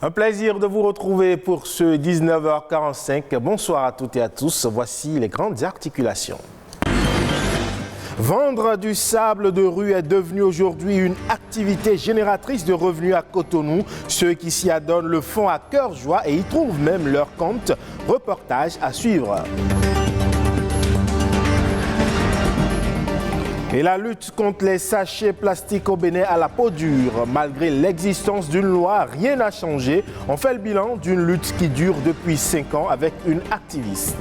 Un plaisir de vous retrouver pour ce 19h45. Bonsoir à toutes et à tous. Voici les grandes articulations. Vendre du sable de rue est devenu aujourd'hui une activité génératrice de revenus à Cotonou. Ceux qui s'y adonnent le font à cœur joie et y trouvent même leur compte. Reportage à suivre. Et la lutte contre les sachets plastiques au Bénin à la peau dure. Malgré l'existence d'une loi, rien n'a changé. On fait le bilan d'une lutte qui dure depuis 5 ans avec une activiste.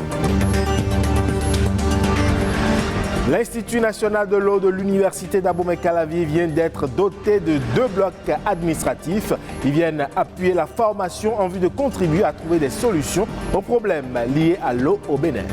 L'Institut national de l'eau de l'Université d'Abomey-Calavi vient d'être doté de 2 blocs administratifs. Ils viennent appuyer la formation en vue de contribuer à trouver des solutions aux problèmes liés à l'eau au Bénin.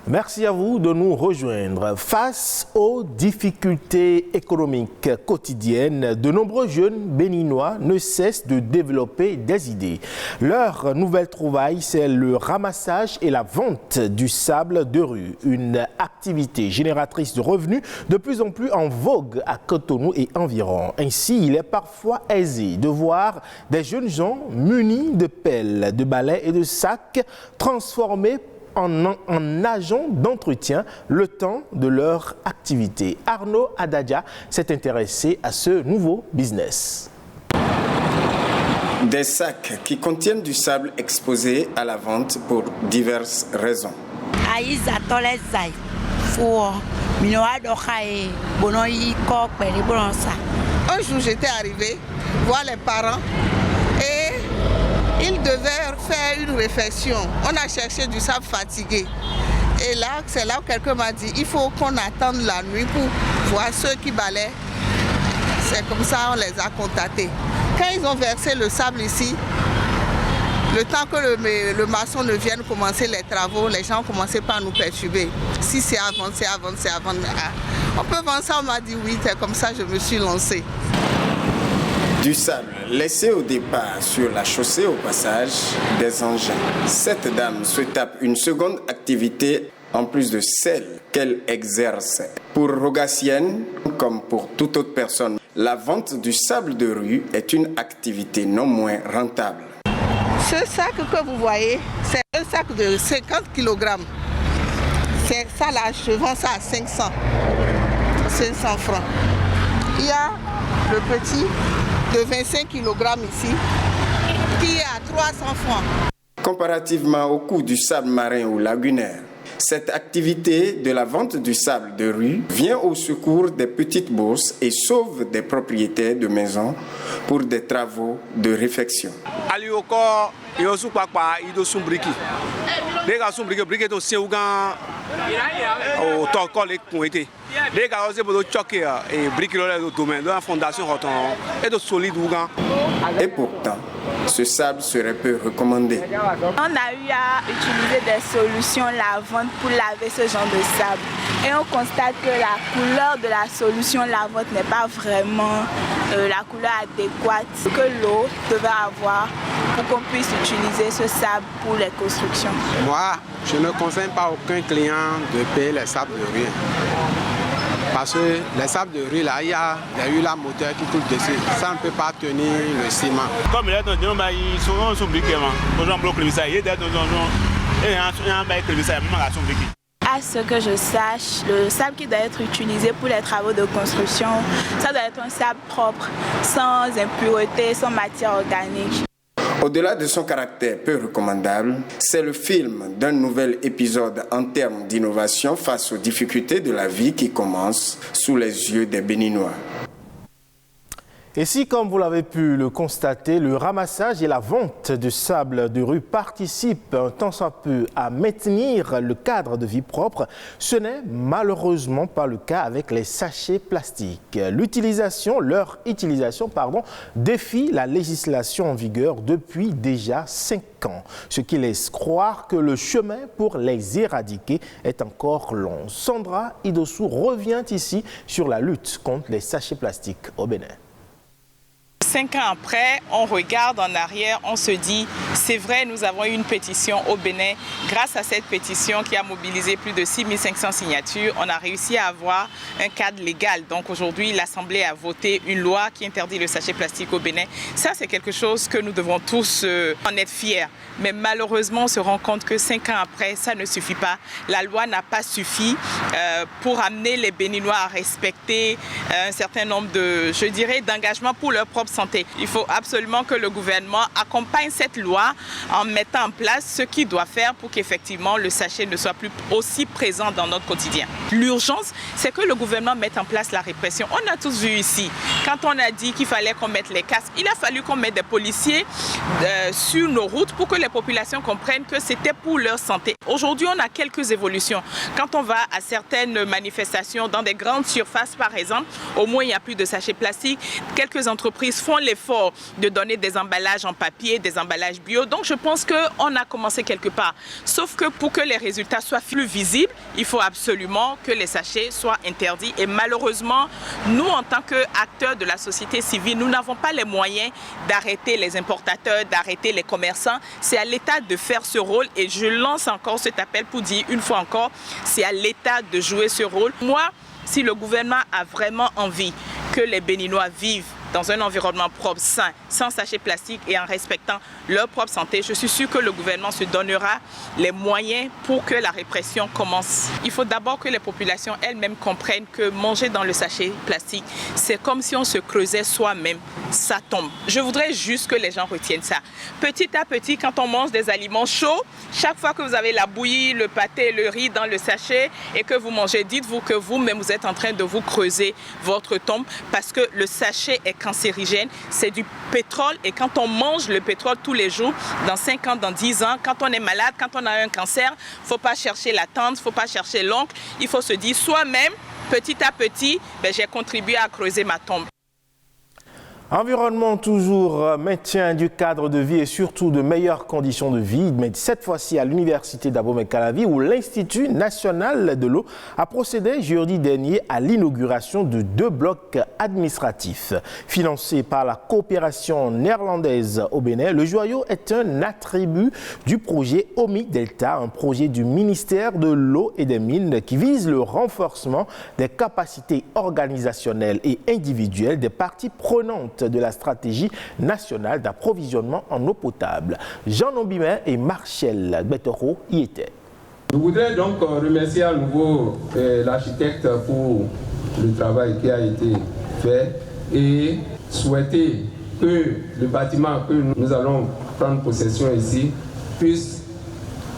Merci à vous de nous rejoindre. Face aux difficultés économiques quotidiennes, de nombreux jeunes béninois ne cessent de développer des idées. Leur nouvelle trouvaille, c'est le ramassage et la vente du sable de rue, une activité génératrice de revenus de plus en plus en vogue à Cotonou et environ. Ainsi, il est parfois aisé de voir des jeunes gens munis de pelles, de balais et de sacs transformés en agents d'entretien le temps de leur activité. Arnaud Adadja s'est intéressé à ce nouveau business. Des sacs qui contiennent du sable exposé à la vente pour diverses raisons. Un jour, j'étais arrivée voir les parents et ils devaient faire une réflexion. On a cherché du sable fatigué. Et là, c'est là où quelqu'un m'a dit, il faut qu'on attende la nuit pour voir ceux qui balaient. C'est comme ça on les a contactés. Quand ils ont versé le sable ici, le temps que le maçon ne vienne commencer les travaux, les gens ont commencé par nous perturber. Si c'est à vendre, c'est à vendre, c'est à vendre. On peut vendre ça, on m'a dit oui, c'est comme ça que je me suis lancée. Du sable laissé au départ sur la chaussée au passage des engins. Cette dame se tape une seconde activité en plus de celle qu'elle exerce. Pour Rogacienne, comme pour toute autre personne, la vente du sable de rue est une activité non moins rentable. Ce sac que vous voyez, c'est un sac de 50 kg. C'est ça là, je vends ça à 500 francs. Il y a le petit de 25 kg ici, qui est à 300 francs. Comparativement au coût du sable marin ou lagunaire, cette activité de la vente du sable de rue vient au secours des petites bourses et sauve des propriétaires de maisons pour des travaux de réfection. Et pourtant, ce sable serait peu recommandé. On a eu à utiliser des solutions lavantes pour laver ce genre de sable. Et on constate que la couleur de la solution lavante n'est pas vraiment la couleur adéquate que l'eau devait avoir pour qu'on puisse utiliser ce sable pour les constructions. Moi, je ne conseille pas à aucun client de payer les sables de rue. Parce que les sables de rue, là, il y a des huiles à moteur qui coulent dessus. Ça ne peut pas tenir le ciment. Comme il est dans ils sont briqués. À ce que je sache, le sable qui doit être utilisé pour les travaux de construction, ça doit être un sable propre, sans impuretés, sans matière organique. Au-delà de son caractère peu recommandable, c'est le film d'un nouvel épisode en termes d'innovation face aux difficultés de la vie qui commence sous les yeux des Béninois. Et si, comme vous l'avez pu le constater, le ramassage et la vente de sable de rue participent un tant soit peu à maintenir le cadre de vie propre, ce n'est malheureusement pas le cas avec les sachets plastiques. Leur utilisation, défie la législation en vigueur depuis déjà 5 ans, ce qui laisse croire que le chemin pour les éradiquer est encore long. Sandra Idossou revient ici sur la lutte contre les sachets plastiques au Bénin. 5 ans après, on regarde en arrière, on se dit C'est vrai, nous avons eu une pétition au Bénin. Grâce à cette pétition qui a mobilisé plus de 6500 signatures, on a réussi à avoir un cadre légal. Donc aujourd'hui, l'Assemblée a voté une loi qui interdit le sachet plastique au Bénin. Ça, c'est quelque chose que nous devons tous en être fiers. Mais malheureusement, on se rend compte que 5 ans après, ça ne suffit pas. La loi n'a pas suffi pour amener les Béninois à respecter un certain nombre d'engagements pour leur propre santé. Il faut absolument que le gouvernement accompagne cette loi en mettant en place ce qu'il doit faire pour qu'effectivement le sachet ne soit plus aussi présent dans notre quotidien. L'urgence, c'est que le gouvernement mette en place la répression. On a tous vu ici, quand on a dit qu'il fallait qu'on mette les casques, il a fallu qu'on mette des policiers sur nos routes pour que les populations comprennent que c'était pour leur santé. Aujourd'hui, on a quelques évolutions. Quand on va à certaines manifestations, dans des grandes surfaces par exemple, au moins il n'y a plus de sachets plastiques. Quelques entreprises font l'effort de donner des emballages en papier, des emballages bio. Donc je pense qu'on a commencé quelque part. Sauf que pour que les résultats soient plus visibles, il faut absolument que les sachets soient interdits. Et malheureusement, nous en tant qu'acteurs de la société civile, nous n'avons pas les moyens d'arrêter les importateurs, d'arrêter les commerçants. C'est à l'État de faire ce rôle et je lance encore cet appel pour dire une fois encore, c'est à l'État de jouer ce rôle. Moi, si le gouvernement a vraiment envie que les Béninois vivent dans un environnement propre, sain, sans sachets plastiques et en respectant leur propre santé, je suis sûre que le gouvernement se donnera les moyens pour que la répression commence. Il faut d'abord que les populations elles-mêmes comprennent que manger dans le sachet plastique, c'est comme si on se creusait soi-même, ça tombe. Je voudrais juste que les gens retiennent ça. Petit à petit, quand on mange des aliments chauds, chaque fois que vous avez la bouillie, le pâté, le riz dans le sachet et que vous mangez, dites-vous que vous-même vous êtes en train de vous creuser votre tombe parce que le sachet est cancérigène, c'est du pétrole et quand on mange le pétrole tous les jours, dans 5 ans, dans 10 ans, quand on est malade, quand on a un cancer, il ne faut pas chercher la tante, il ne faut pas chercher l'oncle, il faut se dire soi-même, petit à petit, j'ai contribué à creuser ma tombe. Environnement toujours, maintien du cadre de vie et surtout de meilleures conditions de vie, mais cette fois-ci à l'université d'Abomey-Calavi où l'Institut national de l'eau a procédé jeudi dernier à l'inauguration de 2 blocs administratifs. Financés par la coopération néerlandaise au Bénin, le joyau est un attribut du projet OMI Delta, un projet du ministère de l'eau et des mines qui vise le renforcement des capacités organisationnelles et individuelles des parties prenantes de la stratégie nationale d'approvisionnement en eau potable. Jean Nombimin et Martial Bettero y étaient. Je voudrais donc remercier à nouveau l'architecte pour le travail qui a été fait et souhaiter que le bâtiment que nous allons prendre possession ici puisse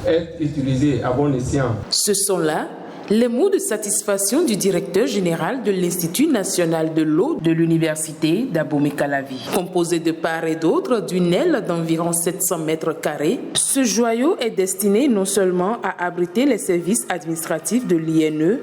être utilisé à bon escient. Ce sont là les mots de satisfaction du directeur général de l'Institut national de l'eau de l'université d'Abomey-Calavi. Composé de part et d'autre d'une aile d'environ 700 mètres carrés, ce joyau est destiné non seulement à abriter les services administratifs de l'INE,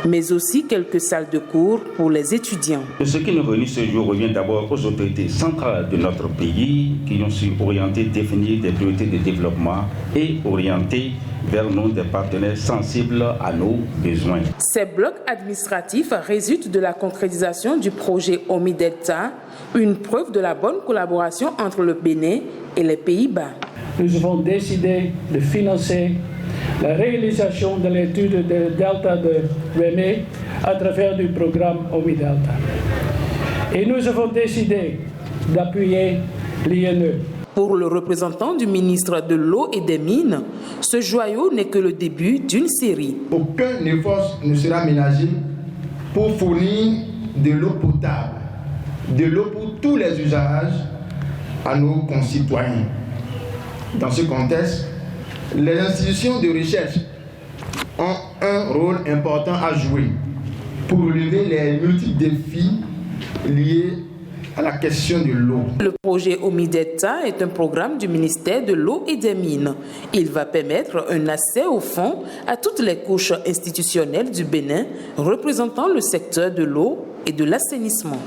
mais aussi quelques salles de cours pour les étudiants. Ce qui nous réunit ce jour revient d'abord aux autorités centrales de notre pays qui ont su orienter, définir des priorités de développement et orienter vers nous des partenaires sensibles à nos besoins. Ces blocs administratifs résultent de la concrétisation du projet OMI Delta, une preuve de la bonne collaboration entre le Bénin et les Pays-Bas. Nous avons décidé de financer la réalisation de l'étude de Delta de Remé à travers du programme OMI Delta. Et nous avons décidé d'appuyer l'INE. Pour le représentant du ministre de l'eau et des mines, ce joyau n'est que le début d'une série. Aucun effort ne sera ménagé pour fournir de l'eau potable, de l'eau pour tous les usages à nos concitoyens. Dans ce contexte, les institutions de recherche ont un rôle important à jouer pour relever les multiples défis liés à la question de l'eau. Le projet OMI Delta est un programme du ministère de l'eau et des mines. Il va permettre un accès aux fonds à toutes les couches institutionnelles du Bénin représentant le secteur de l'eau et de l'assainissement.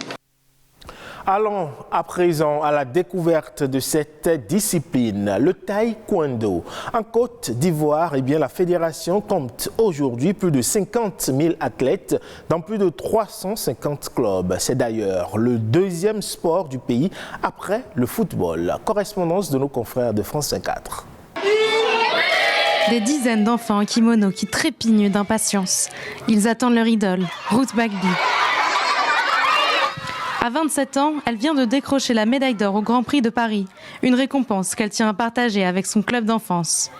Allons à présent à la découverte de cette discipline, le taekwondo. En Côte d'Ivoire, la fédération compte aujourd'hui plus de 50 000 athlètes dans plus de 350 clubs. C'est d'ailleurs le deuxième sport du pays après le football. Correspondance de nos confrères de France 24. Des dizaines d'enfants en kimono qui trépignent d'impatience. Ils attendent leur idole, Ruth Bagby. À 27 ans, elle vient de décrocher la médaille d'or au Grand Prix de Paris, une récompense qu'elle tient à partager avec son club d'enfance.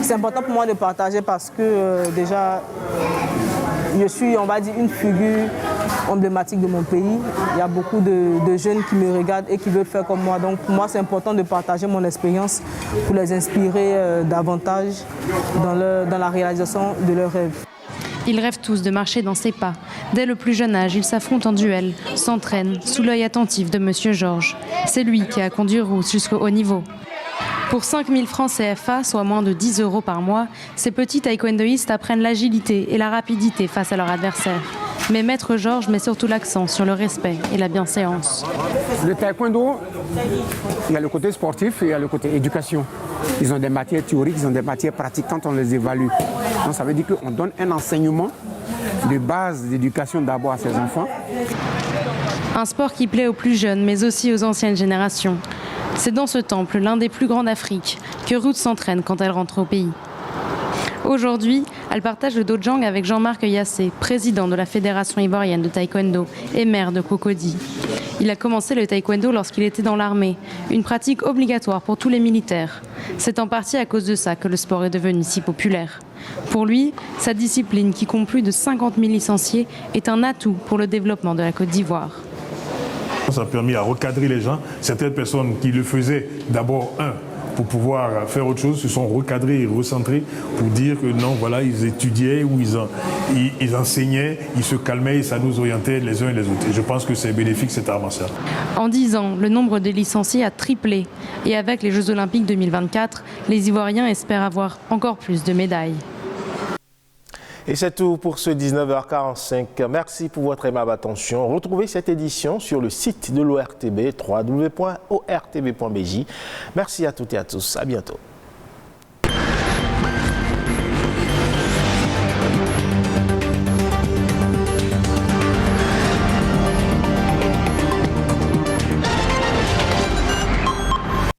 C'est important pour moi de partager parce que déjà, je suis, on va dire, une figure emblématique de mon pays. Il y a beaucoup de jeunes qui me regardent et qui veulent faire comme moi. Donc pour moi, c'est important de partager mon expérience pour les inspirer davantage dans la réalisation de leurs rêves. Ils rêvent tous de marcher dans ses pas. Dès le plus jeune âge, ils s'affrontent en duel, s'entraînent sous l'œil attentif de Monsieur Georges. C'est lui qui a conduit Ruth jusqu'au haut niveau. Pour 5 000 francs CFA, soit moins de 10 € par mois, ces petits taekwondoïstes apprennent l'agilité et la rapidité face à leur adversaire. Mais Maître Georges met surtout l'accent sur le respect et la bienséance. Le taekwondo, il y a le côté sportif et il y a le côté éducation. Ils ont des matières théoriques, ils ont des matières pratiques quand on les évalue. Donc ça veut dire qu'on donne un enseignement de base d'éducation d'abord à ses enfants. Un sport qui plaît aux plus jeunes, mais aussi aux anciennes générations. C'est dans ce temple, l'un des plus grands d'Afrique, que Ruth s'entraîne quand elle rentre au pays. Aujourd'hui, elle partage le dojang avec Jean-Marc Yassé, président de la Fédération ivoirienne de taekwondo et maire de Cocody. Il a commencé le taekwondo lorsqu'il était dans l'armée, une pratique obligatoire pour tous les militaires. C'est en partie à cause de ça que le sport est devenu si populaire. Pour lui, sa discipline, qui compte plus de 50 000 licenciés, est un atout pour le développement de la Côte d'Ivoire. Ça a permis à recadrer les gens. Certaines personnes qui le faisaient d'abord, pour pouvoir faire autre chose, se sont recadrés et recentrés pour dire que non, voilà, ils étudiaient ou ils enseignaient, ils se calmaient et ça nous orientait les uns et les autres. Et je pense que c'est bénéfique cet art martial. En 10 ans, le nombre de licenciés a triplé. Et avec les Jeux Olympiques 2024, les Ivoiriens espèrent avoir encore plus de médailles. Et c'est tout pour ce 19h45. Merci pour votre aimable attention. Retrouvez cette édition sur le site de l'ORTB, www.ortb.bj. Merci à toutes et à tous. À bientôt.